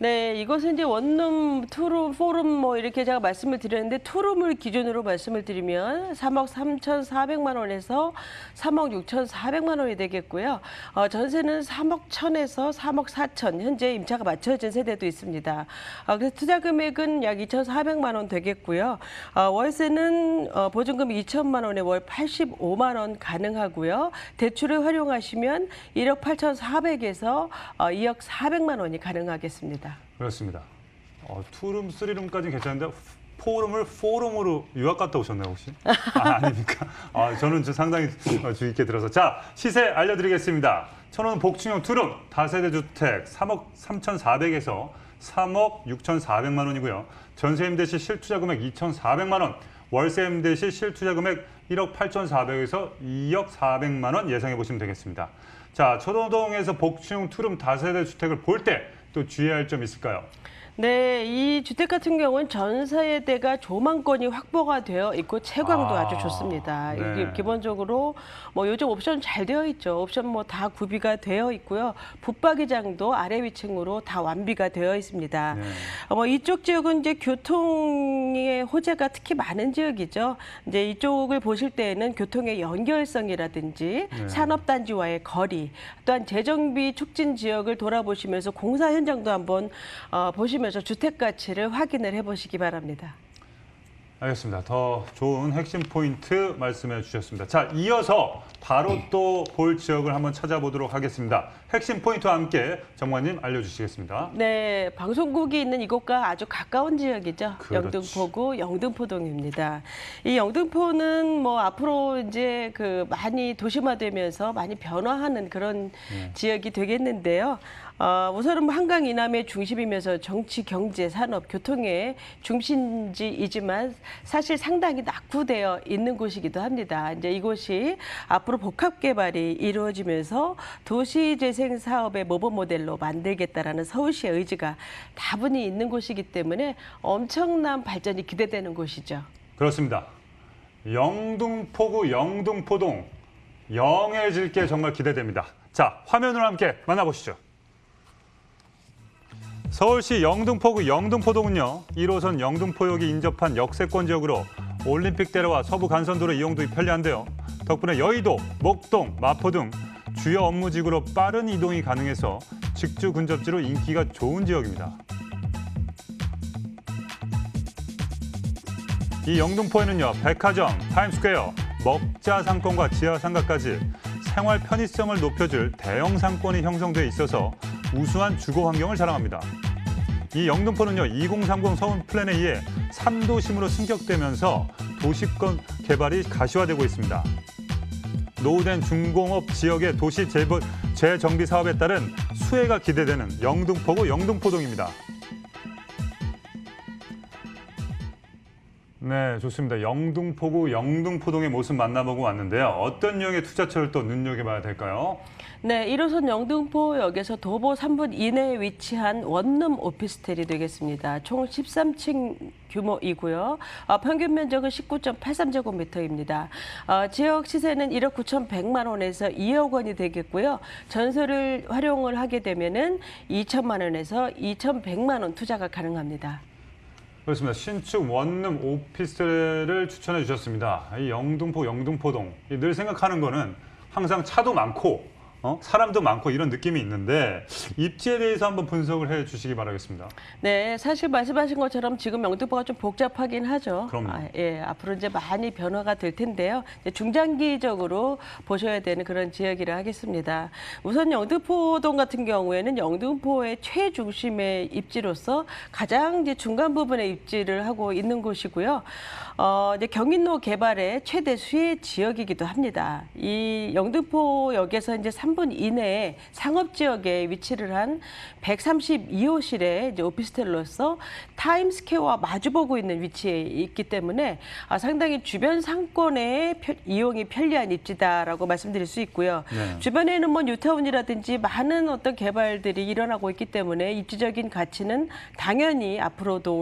네, 이것은 이제 원룸, 투룸, 포룸 뭐 이렇게 제가 말씀을 드렸는데 투룸을 기준으로 말씀을 드리면 3억 3,400만 원에서 3억 6,400만 원이 되겠고요. 전세는 3억 1,000에서 3억 4천 현재 임차가 맞춰진 세대도 있습니다. 그래서 투자 금액은 약 2,400만 원 되겠고요. 월세는 보증금 2천만 원에 월 85만 원 가능하고요. 대출을 활용하시면 1억 8,400에서 2억 400만 원이 가능하겠습니다. 그렇습니다. 투룸, 쓰리룸까지는 괜찮은데 포룸을 포룸으로 유학 갔다 오셨나요 혹시? 아닙니까? 저는 상당히 주의 깊게 들어서 자 시세 알려드리겠습니다. 천호동 복층형 투룸 다세대 주택 3억 3,400에서 3억 6,400만 원이고요. 전세 임대 시 실투자 금액 2,400만 원, 월세 임대 시 실투자 금액 1억 8,400에서 2억 400만 원 예상해 보시면 되겠습니다. 자, 천호동에서 복층형 투룸 다세대 주택을 볼 때 또 주의해야 할 점 있을까요? 네, 이 주택 같은 경우는 전 세대가 조망권이 확보가 되어 있고 채광도 아주 좋습니다. 네. 이게 기본적으로 뭐 요즘 옵션 잘 되어 있죠. 옵션 뭐 다 구비가 되어 있고요. 붙박이장도 아래 위층으로 다 완비가 되어 있습니다. 네. 이쪽 지역은 이제 교통의 호재가 특히 많은 지역이죠. 이제 이쪽을 보실 때에는 교통의 연결성이라든지 산업단지와의 거리, 또한 재정비 촉진 지역을 돌아보시면서 공사 현장도 한번 보시면서 주택 가치를 확인을 해보시기 바랍니다. 알겠습니다. 더 좋은 핵심 포인트 말씀해 주셨습니다. 자, 이어서 바로 또 볼 지역을 한번 찾아보도록 하겠습니다. 핵심 포인트와 함께 정관님 알려주시겠습니다. 네, 방송국이 있는 이곳과 아주 가까운 지역이죠. 그렇지. 영등포구 영등포동입니다. 이 영등포는 뭐 앞으로 이제 많이 도심화되면서 많이 변화하는 그런 지역이 되겠는데요. 우선은 뭐 한강 이남의 중심이면서 정치, 경제, 산업, 교통의 중심지이지만 사실 상당히 낙후되어 있는 곳이기도 합니다. 이제 이곳이 앞으로 복합 개발이 이루어지면서 도시 재생 사업의 모범 모델로 만들겠다라는 서울시의 의지가 다분히 있는 곳이기 때문에 엄청난 발전이 기대되는 곳이죠. 그렇습니다. 영등포구 영등포동 영해질 게 정말 기대됩니다. 자, 화면으로 함께 만나보시죠. 서울시 영등포구 영등포동은요, 1호선 영등포역이 인접한 역세권 지역으로 올림픽대로와 서부 간선도로 이용도 편리한데요. 덕분에 여의도, 목동, 마포 등 주요 업무지구로 빠른 이동이 가능해서 직주 근접지로 인기가 좋은 지역입니다. 이 영등포에는요, 백화점, 타임스퀘어, 먹자 상권과 지하 상가까지 생활 편의성을 높여줄 대형 상권이 형성돼 있어서 우수한 주거 환경을 자랑합니다. 이 영등포는요, 2030 서울 플랜에 의해 3도심으로 승격되면서 도시권 개발이 가시화되고 있습니다. 노후된 중공업 지역의 도시 재정비 사업에 따른 수혜가 기대되는 영등포구 영등포동입니다. 네, 좋습니다. 영등포구 영등포동의 모습 만나보고 왔는데요. 어떤 유형의 투자처를 또 눈여겨봐야 될까요? 네, 1호선 영등포역에서 도보 3분 이내에 위치한 원룸 오피스텔이 되겠습니다. 총 13층 규모이고요. 평균 면적은 19.83제곱미터입니다. 지역 시세는 1억 9,100만 원에서 2억 원이 되겠고요. 전세를 활용을 하게 되면은 2천만 원에서 2,100만 원 투자가 가능합니다. 그렇습니다. 신축 원룸 오피스텔을 추천해 주셨습니다. 이 영등포, 영등포동. 늘 생각하는 거는 항상 차도 많고 사람도 많고 이런 느낌이 있는데 입지에 대해서 한번 분석을 해 주시기 바라겠습니다. 네, 사실 말씀하신 것처럼 지금 영등포가 좀 복잡하긴 하죠. 그럼요. 예, 앞으로 이제 많이 변화가 될 텐데요. 이제 중장기적으로 보셔야 되는 그런 지역이라 하겠습니다. 우선 영등포동 같은 경우에는 영등포의 최중심의 입지로서 가장 이제 중간 부분에 입지를 하고 있는 곳이고요. 이제 경인로 개발의 최대 수혜 지역이기도 합니다. 이 영등포역에서 이제 3분 이내에 상업지역에 위치를 한 132호실의 이제 오피스텔로서 타임스퀘어와 마주보고 있는 위치에 있기 때문에 상당히 주변 상권의 이용이 편리한 입지다라고 말씀드릴 수 있고요. 네. 주변에는 뭐 뉴타운이라든지 많은 어떤 개발들이 일어나고 있기 때문에 입지적인 가치는 당연히 앞으로도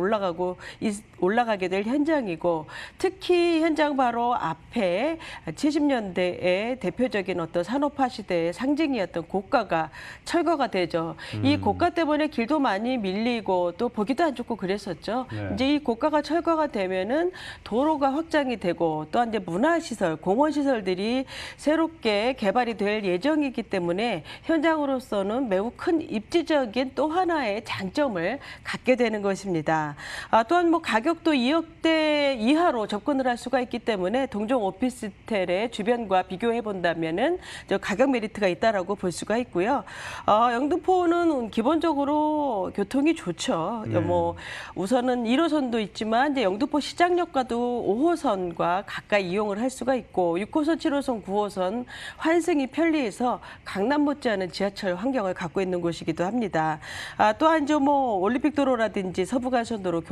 올라가게 될 현장이고 특히 현장 바로 앞에 70년대의 대표적인 어떤 산업화 시대의 상징이었던 고가가 철거가 되죠. 이 고가 때문에 길도 많이 밀리고 또 보기도 안 좋고 그랬었죠. 네. 이제 이 고가가 철거가 되면은 도로가 확장이 되고 또한 이제 문화시설, 공원시설들이 새롭게 개발이 될 예정이기 때문에 현장으로서는 매우 큰 입지적인 또 하나의 장점을 갖게 되는 것입니다. 또한 뭐 가격도 2억대 이하로 접근을 할 수가 있기 때문에 동종 오피스텔의 주변과 비교해 본다면은 가격 메리트가 있다라고 볼 수가 있고요. 영등포는 기본적으로 교통이 좋죠. 네. 뭐 우선은 1호선도 있지만 이제 영등포 시장역과도 5호선과 가까이 이용을 할 수가 있고 6호선, 7호선, 9호선 환승이 편리해서 강남 못지않은 지하철 환경을 갖고 있는 곳이기도 합니다. 또한 이제 뭐 올림픽도로라든지 서부간선도로,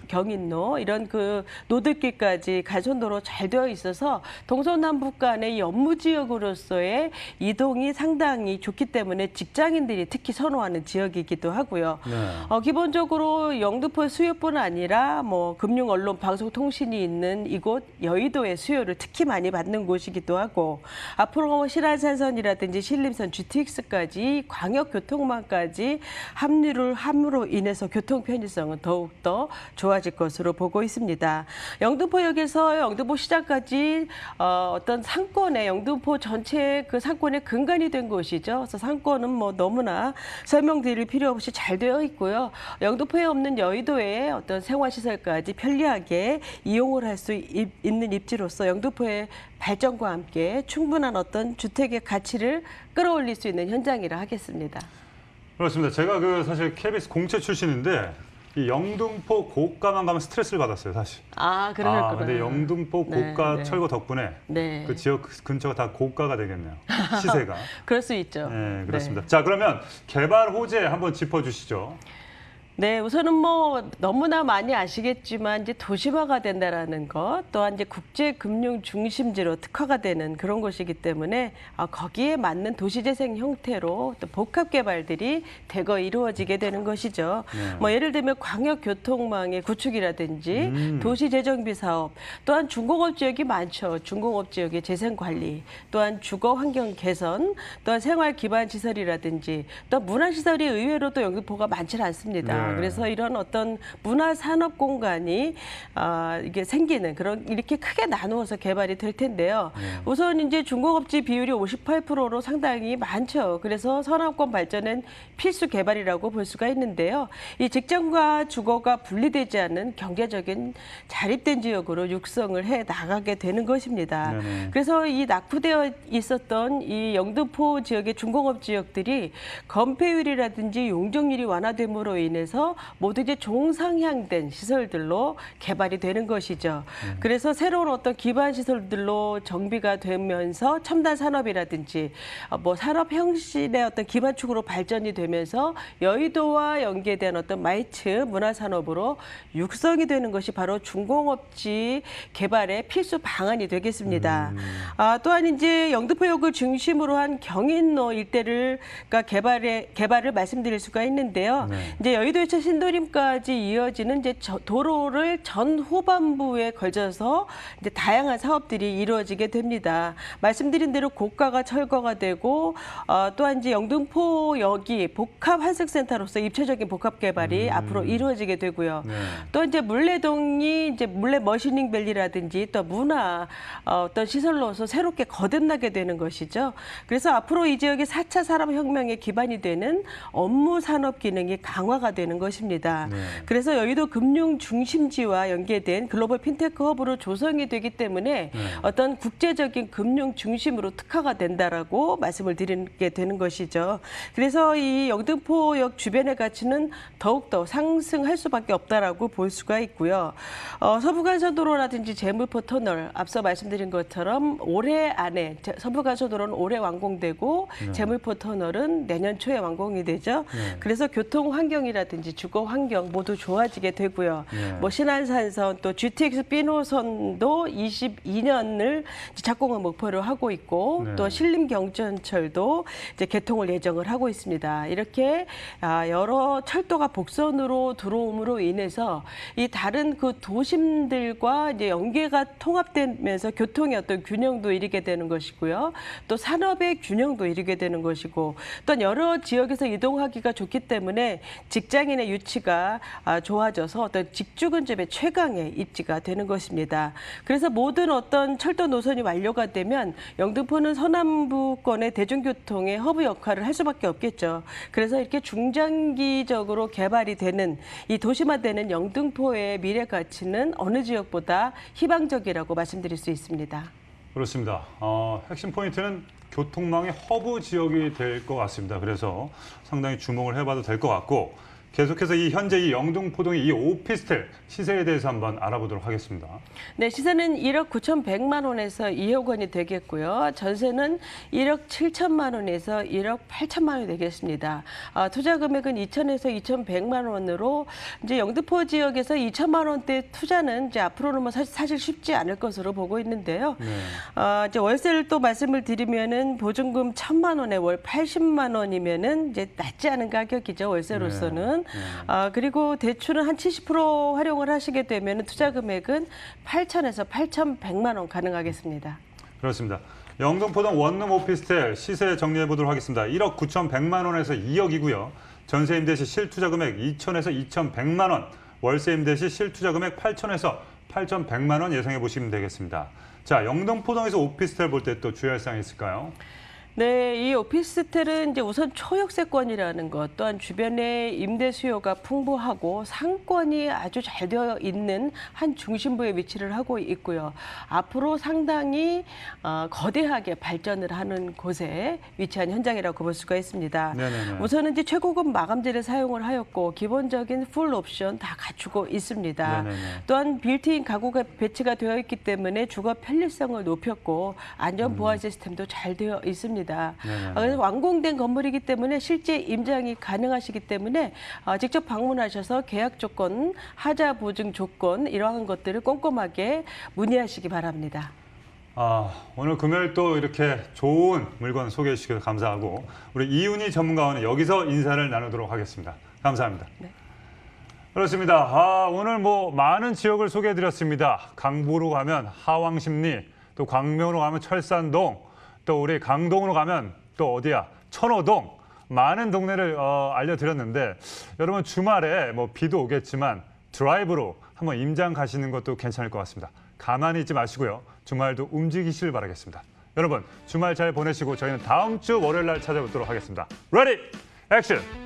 경인로 이런 그 노들길까지 간선도로 잘 되어 있어서 동서남북 간의 이 업무 지역으로서의 이동이 상당히 좋기 때문에 직장인들이 특히 선호하는 지역이기도 하고요. 네. 기본적으로 영등포 수요뿐 아니라 뭐 금융, 언론, 방송, 통신이 있는 이곳 여의도의 수요를 특히 많이 받는 곳이기도 하고 앞으로 신안산선이라든지 신림선, GTX까지 광역교통망까지 합류를 함으로 인해서 교통 편의성은 더욱더 좋아질 것으로 보고 있습니다. 영등포역에서 영등포 시장까지 어떤 상권의 영등포 전체 그 상권의 근간이 된 곳이죠. 그래서 상권은 뭐 너무나 설명드릴 필요 없이 잘 되어 있고요. 영등포에 없는 여의도의 어떤 생활시설까지 편리하게 이용을 할 수 있는 입지로서 영등포의 발전과 함께 충분한 어떤 주택의 가치를 끌어올릴 수 있는 현장이라 하겠습니다. 그렇습니다. 제가 사실 KBS 공채 출신인데 이 영등포 고가만 가면 스트레스를 받았어요, 사실. 그러셨구나. 근데 영등포 고가 네. 철거 덕분에 네. 그 지역 근처가 다 고가가 되겠네요. 시세가. 그럴 수 있죠. 네, 그렇습니다. 네. 자, 그러면 개발 호재 한번 짚어주시죠. 네, 우선은 뭐 너무나 많이 아시겠지만 이제 도시화가 된다라는 것, 또한 이제 국제 금융 중심지로 특화가 되는 그런 곳이기 때문에 거기에 맞는 도시재생 형태로 또 복합 개발들이 대거 이루어지게 되는 것이죠. 네. 뭐 예를 들면 광역 교통망의 구축이라든지 도시 재정비 사업, 또한 중공업 지역이 많죠. 중공업 지역의 재생 관리, 또한 주거 환경 개선, 또한 생활 기반 시설이라든지 또 문화 시설이 의외로 또 영등포가 많지 않습니다. 네. 그래서 이런 어떤 문화 산업 공간이 이게 생기는 그런 이렇게 크게 나누어서 개발이 될 텐데요. 우선 이제 중공업지 비율이 58%로 상당히 많죠. 그래서 산업권 발전은 필수 개발이라고 볼 수가 있는데요. 이 직장과 주거가 분리되지 않는 경제적인 자립된 지역으로 육성을 해 나가게 되는 것입니다. 네네. 그래서 이 낙후되어 있었던 이 영등포 지역의 중공업 지역들이 건폐율이라든지 용적률이 완화됨으로 인해서 모두 이제 종상향된 시설들로 개발이 되는 것이죠. 그래서 새로운 어떤 기반 시설들로 정비가 되면서 첨단 산업이라든지 뭐 산업 혁신의 어떤 기반축으로 발전이 되면서 여의도와 연계된 어떤 마이츠 문화 산업으로 육성이 되는 것이 바로 중공업지 개발의 필수 방안이 되겠습니다. 또한 이제 영등포역을 중심으로 한 경인로 일대를 개발을 말씀드릴 수가 있는데요. 네. 이제 여의도 1차 신도림까지 이어지는 이제 도로를 전 후반부에 걸쳐서 이제 다양한 사업들이 이루어지게 됩니다. 말씀드린 대로 고가가 철거가 되고 또한 이제 영등포역이 복합 환승센터로서 입체적인 복합 개발이 앞으로 이루어지게 되고요. 네. 또 이제 물레동이 이제 물레 머신링밸리라든지 또 문화 어떤 시설로서 새롭게 거듭나게 되는 것이죠. 그래서 앞으로 이 지역의 4차 산업혁명의 기반이 되는 업무 산업 기능이 강화가 되는 것입니다. 네. 그래서 여의도 금융 중심지와 연계된 글로벌 핀테크 허브로 조성이 되기 때문에 어떤 국제적인 금융 중심으로 특화가 된다라고 말씀을 드리게 되는 것이죠. 그래서 이 영등포역 주변의 가치는 더욱더 상승할 수밖에 없다라고 볼 수가 있고요. 서부간선도로라든지 제물포 터널 앞서 말씀드린 것처럼 올해 안에 서부간선도로는 올해 완공되고 제물포 터널은 내년 초에 완공이 되죠. 그래서 교통 환경이라든지 주거 환경 모두 좋아지게 되고요. 뭐 신안산선 또 GTX 비노선도 22년을 착공을 목표로 하고 있고 네. 또 신림경전철도 이제 개통을 예정을 하고 있습니다. 이렇게 여러 철도가 복선으로 들어옴으로 인해서 이 다른 그 도심들과 이제 연계가 통합되면서 교통의 어떤 균형도 이루게 되는 것이고요. 또 산업의 균형도 이루게 되는 것이고 또 여러 지역에서 이동하기가 좋기 때문에 직장인의 유치가 좋아져서 어떤 직주근접의 최강의 입지가 되는 것입니다. 그래서 모든 어떤 철도 노선이 완료가 되면 영등포는 서남부권의 대중교통의 허브 역할을 할 수밖에 없겠죠. 그래서 이렇게 중장기적으로 개발이 되는 이 도시화되는 영등포의 미래 가치는 어느 지역보다 희망적이라고 말씀드릴 수 있습니다. 그렇습니다. 핵심 포인트는 교통망의 허브 지역이 될 것 같습니다. 그래서 상당히 주목을 해봐도 될 것 같고 계속해서 현재 이 영등포동의 이 오피스텔 시세에 대해서 한번 알아보도록 하겠습니다. 네, 시세는 1억 9,100만 원에서 2억 원이 되겠고요. 전세는 1억 7천만 원에서 1억 8천만 원이 되겠습니다. 투자 금액은 2천에서 2,100만 원으로 이제 영등포 지역에서 2천만 원대 투자는 이제 앞으로는 뭐 사실 쉽지 않을 것으로 보고 있는데요. 네. 이제 월세를 또 말씀을 드리면은 보증금 1,000만 원에 월 80만 원이면은 이제 낮지 않은 가격이죠. 월세로서는. 그리고 대출은 한 70% 활용을 하시게 되면 투자 금액은 8천에서 8,100만 원 가능하겠습니다. 그렇습니다. 영등포동 원룸 오피스텔 시세 정리해 보도록 하겠습니다. 1억 9,100만 원에서 2억이고요. 전세 임대 시 실투자 금액 2천에서 2,100만 원, 월세 임대 시 실투자 금액 8천에서 8,100만 원 예상해 보시면 되겠습니다. 자, 영등포동에서 오피스텔 볼 때 또 주의할 사항이 있을까요? 네, 이 오피스텔은 이제 우선 초역세권이라는 것, 또한 주변에 임대 수요가 풍부하고 상권이 아주 잘 되어 있는 한 중심부에 위치를 하고 있고요. 앞으로 상당히 거대하게 발전을 하는 곳에 위치한 현장이라고 볼 수가 있습니다. 네네네. 우선은 이제 최고급 마감재를 사용을 하였고 기본적인 풀 옵션 다 갖추고 있습니다. 네네네. 또한 빌트인 가구가 배치가 되어 있기 때문에 주거 편리성을 높였고 안전 보안 시스템도 잘 되어 있습니다. 합니다. 네네. 그래서 완공된 건물이기 때문에 실제 임장이 가능하시기 때문에 직접 방문하셔서 계약 조건, 하자 보증 조건 이러한 것들을 꼼꼼하게 문의하시기 바랍니다. 오늘 금요일 또 이렇게 좋은 물건 소개해 주셔서 감사하고 우리 이윤희 전문가와는 여기서 인사를 나누도록 하겠습니다. 감사합니다. 네. 그렇습니다. 오늘 뭐 많은 지역을 소개해 드렸습니다. 강보로 가면 하왕십리, 또 광명으로 가면 철산동, 또 우리 강동으로 가면 또 어디야? 천호동. 많은 동네를 알려드렸는데 여러분 주말에 뭐 비도 오겠지만 드라이브로 한번 임장 가시는 것도 괜찮을 것 같습니다. 가만히 있지 마시고요. 주말도 움직이시길 바라겠습니다. 여러분 주말 잘 보내시고 저희는 다음 주 월요일 날 찾아뵙도록 하겠습니다. 레디 액션!